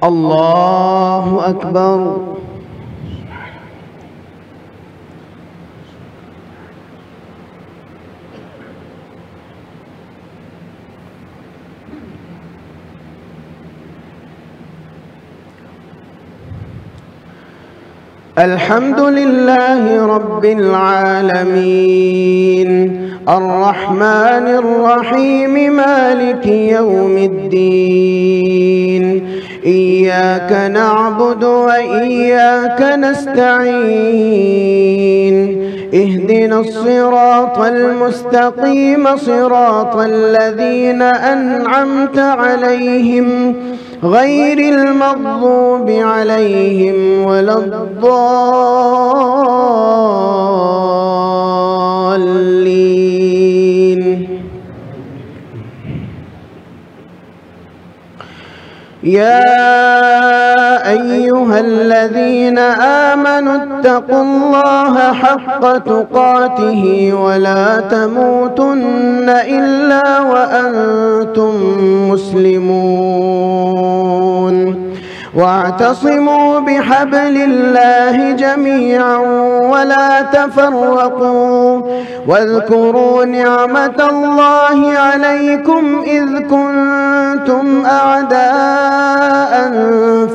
الله أكبر. الحمد لله رب العالمين الرحمن الرحيم مالك يوم الدين إياك نعبد وإياك نستعين اهدنا الصراط المستقيم صراط الذين أنعمت عليهم غير المغضوب عليهم ولا الضالين. يا أيها الذين آمنوا اتقوا الله حق تقاته ولا تموتن إلا وأنتم مسلمون واعتصموا بحبل الله جميعا ولا تفرقوا واذكروا نعمة الله عليكم إذ كنتم أعداء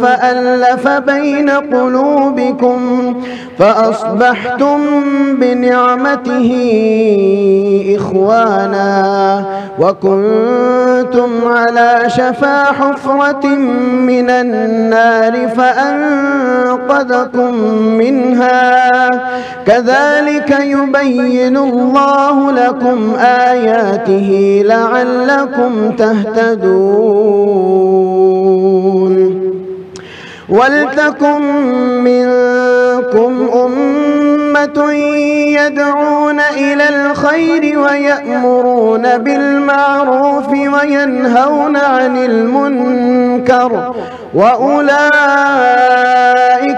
فألف بين قلوبكم فأصبحتم بنعمته إخوانا وكنتم على شفا حفرة من النار فأنقذكم منها كذلك يبين الله لكم آياته لعلكم تهتدون. ولتكن منكم أمة يدعون إلى الخير ويأمرون بالمعروف وينهون عن المنكر وأولئك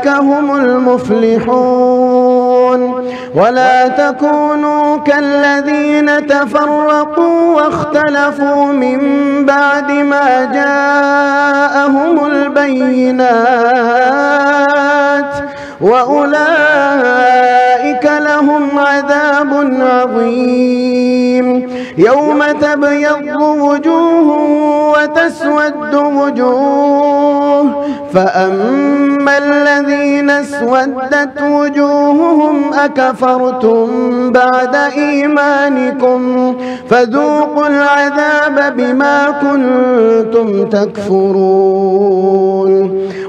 هم المفلحون. ولا تكونوا كالذين تفرقوا واختلفوا من بعد ما جاءهم البينات وأولئك لهم عذاب عظيم. يوم تبيض وجوه وتسود وجوه فأما الذين اسودت وجوههم أكفرتم بعد إيمانكم فذوقوا العذاب بما كنتم تكفرون.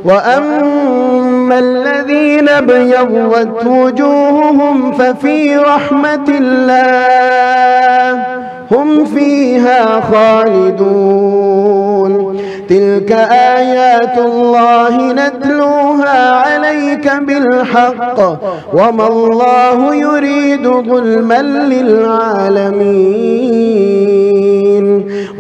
وأما الذين ابيضت وجوههم ففي رحمة الله هم فيها خالدون. تلك آيات الله نتلوها عليك بالحق وما الله يريد ظلما للعالمين.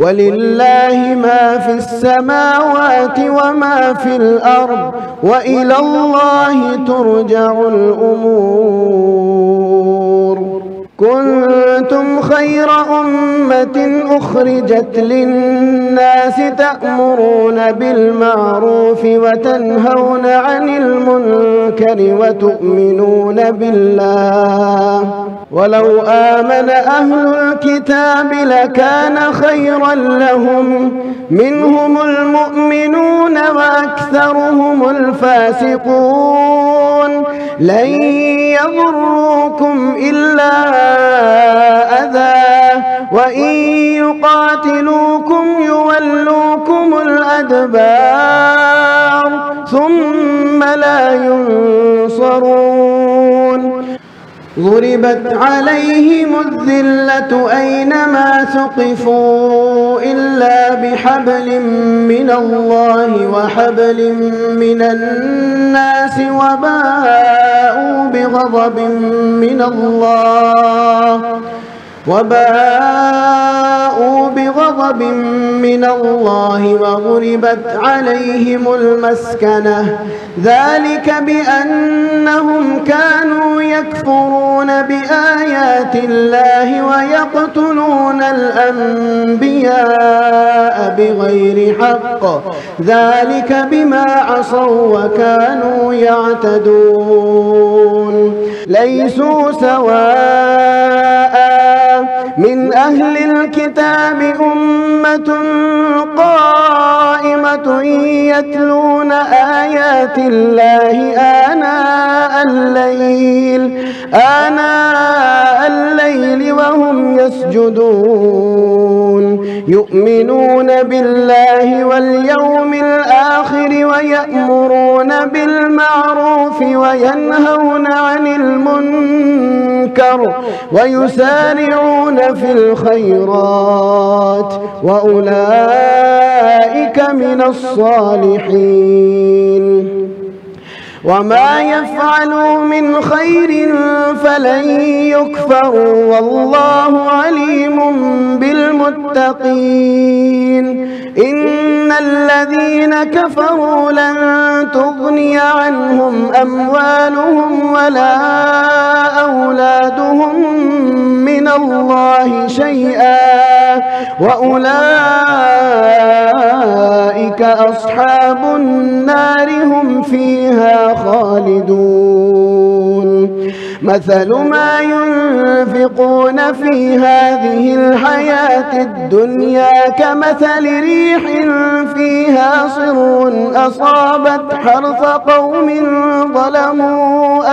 ولله ما في السماوات وما في الأرض وإلى الله ترجع الأمور. كنتم خير أمة أخرجت للناس تأمرون بالمعروف وتنهون عن المنكر وتؤمنون بالله ولو آمن أهل الكتاب لكان خيرا لهم منهم المؤمنون وأكثرهم الفاسقون. لن يضروكم إلا أذى وإن يقاتلوكم يولوكم الأدبار ثم لا ينصرون. ضربت عليهم الذلة أينما ثقفوا إلا بحبل من الله وحبل من الناس وباءوا بغضب من الله فباءوا بغضب من الله وضربت عليهم المسكنة ذلك بأنهم كانوا يكفرون بآيات الله ويقتلون الأنبياء بغير حق ذلك بما عصوا وكانوا يعتدون ليسوا سواء من أهل الكتاب أمة قائمة يتلون آيات الله آناء الليل وهم يسجدون يؤمنون بالله واليوم الآخر ويأمرون بالمعروف وينهون عن المنكر ويسارعون في الخيرات وأولئك من الصالحين وما يفعلوا من خير فلن يكفروا والله عليم بالمتقين إن الذين كفروا لن تغني عنهم أموالهم ولا أولادهم من الله شيئا وأولئك أصحاب النار هم فيها خالدون مثل ما ينفقون في هذه الحياة الدنيا كمثل ريح فيها صر أصابت حرث قوم ظلموا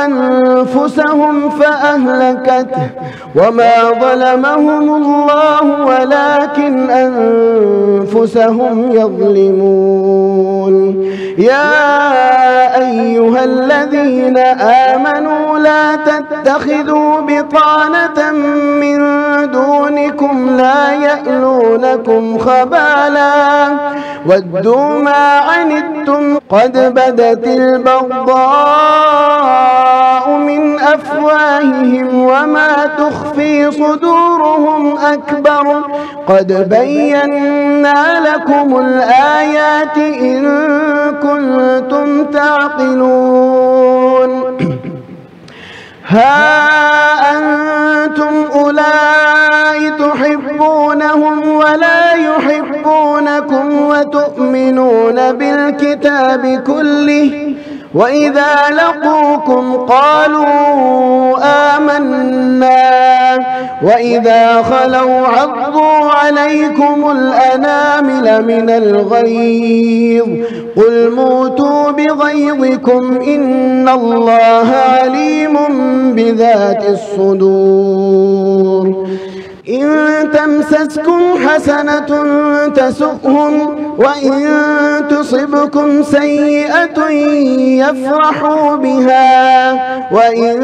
أنفسهم فأهلكته وما ظلمهم الله ولكن أنفسهم يظلمون يا أيها الذين آمنوا لا تتخذوا بطانة من دونكم لا يألونكم خبالا ودوا ما عنتم قد بدت البغضاء من أفواههم وما تخفي صدورهم أكبر قد بينا لكم الآيات إن كنتم تعقلون ها أنتم أولئك تحبونهم ولا يحبونكم وتؤمنون بالكتاب كله وإذا لقوكم قالوا آمنا وإذا خلوا عضوا عليكم الأنامل من الغيظ قل موتوا بغيظكم إن الله عليم بذات الصدور إن تمسسكم حسنة تسؤهم وإن تصبكم سيئة يفرحوا بها وإن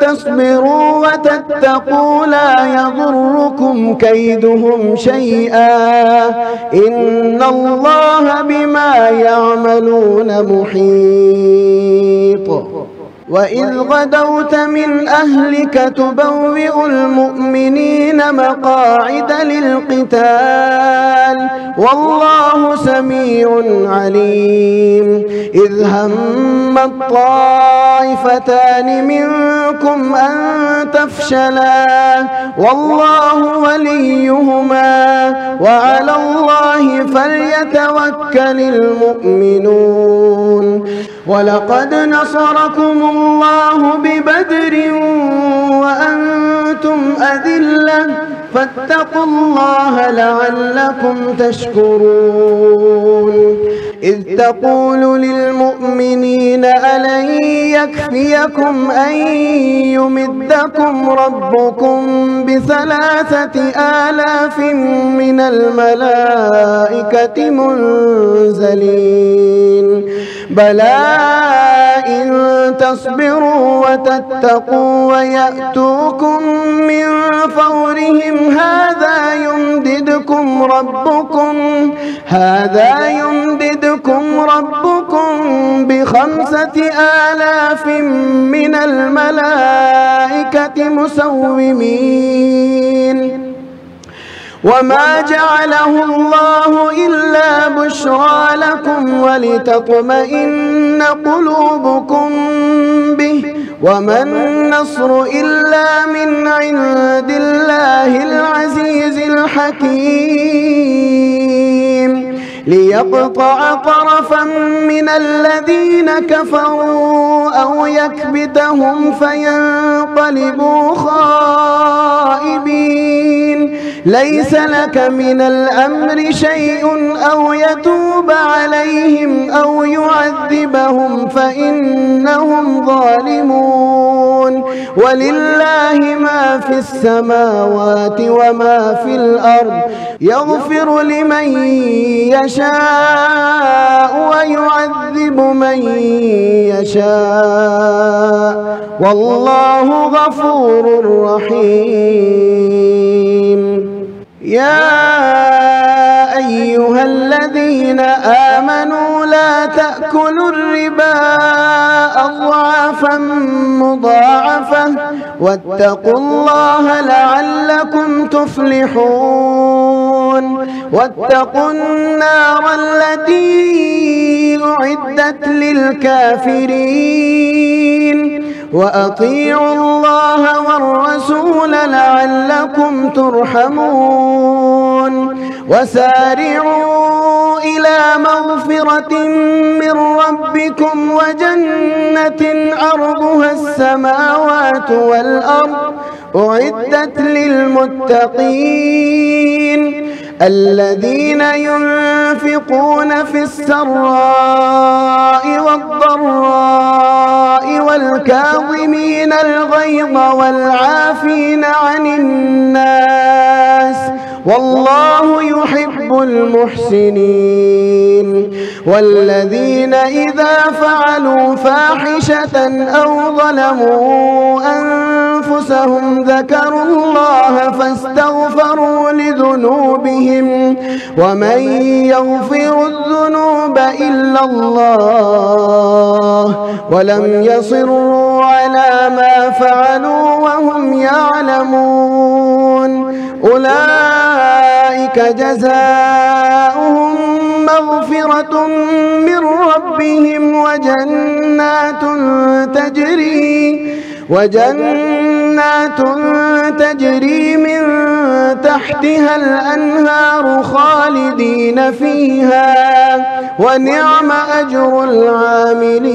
تصبروا وتتقوا لا يضركم كيدهم شيئا إن الله بما يعملون محيط وإذ غدوت من أهلك تبوئ المؤمنين مقاعد للقتال والله سميع عليم إذ هم الطائفتان منكم أن تفشلا والله وليهما وعلى الله فليتوكل المؤمنون ولقد نصركم الله ببدر وأنتم أذلة فاتقوا الله لعلكم تشكرون إذ تقول للمؤمنين ألن يكفيكم أن يمدكم ربكم ب3,000 من الملائكة منزلين بلى إن تصبروا وتتقوا ويأتوكم من فورهم هذا يمددكم ربكم ب5,000 من الملائكة الملائكة مسومين وما جعله الله إلا بشرى لكم ولتطمئن قلوبكم به وما النصر إلا من عند الله العزيز الحكيم ليقطع طرفا من الذين كفروا أو يكبتهم فينقلبوا خائبين ليس لك من الأمر شيء أو يتوب عليهم أو يعذبهم فإنهم ظالمون ولله ما في السماوات وما في الأرض يغفر لمن يشاء ويعذب من يشاء والله غفور رحيم يا أيها الذين آمنوا لا تأكلوا الربا أضعافا مضاعفة واتقوا الله لعلكم تفلحون واتقوا النار التي أعدت للكافرين وأطيعوا الله والرسول لعلكم ترحمون وسارعوا إلى مغفرة من ربكم وجنة عرضها السماوات والأرض أعدت للمتقين الذين ينفقون في السراء والضراء والكاظمين الغيظ والعافين عن الناس والله يحب المحسنين والذين إذا فعلوا فاحشة أو ظلموا أنفسهم ذكروا الله فاستغفروا لذنوبهم ومن يغفر الذنوب إلا الله ولم يصروا على ما فعلوا وهم يعلمون أولئك جزاؤهم مغفرة من ربهم وجنات تجري من تحتها الأنهار خالدين فيها ونعم أجر العاملين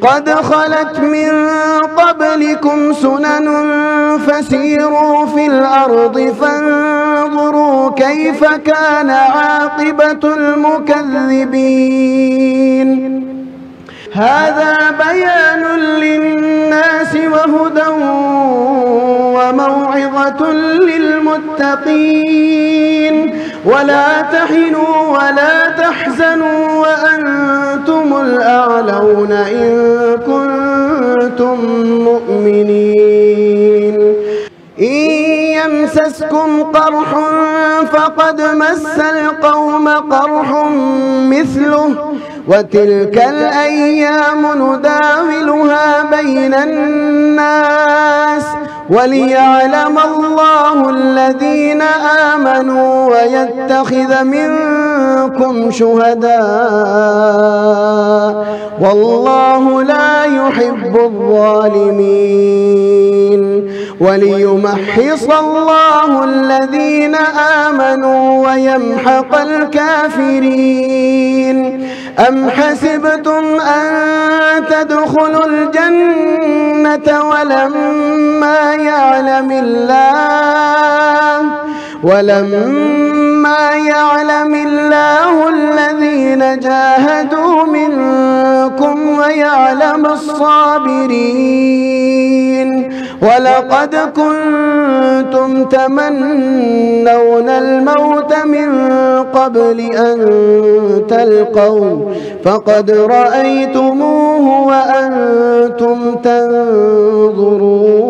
قد خلت من قبلكم سنن فسيروا في الأرض فانظروا كيف كان عاقبة المكذبين هذا بيان للناس وهدى وموعظة للمتقين ولا تهنوا ولا تحزنوا وأنتم الأعلون إن كنتم مؤمنين إن يمسسكم قرح فقد مس القوم قرح مثله وتلك الأيام نداولها بين الناس وليعلم الله الذين آمنوا ويتخذ منكم شهداء والله لا يحب الظالمين وليمحص الله الذين آمنوا ويمحق الكافرين أم حسبتم أن تدخلوا الجنة ولما يعلم الله الذين جاهدوا منكم ويعلم الصابرين ولقد كنتم تمنون الموت من قبل أن تلقوا فقد رأيتموه وأنتم تنظرون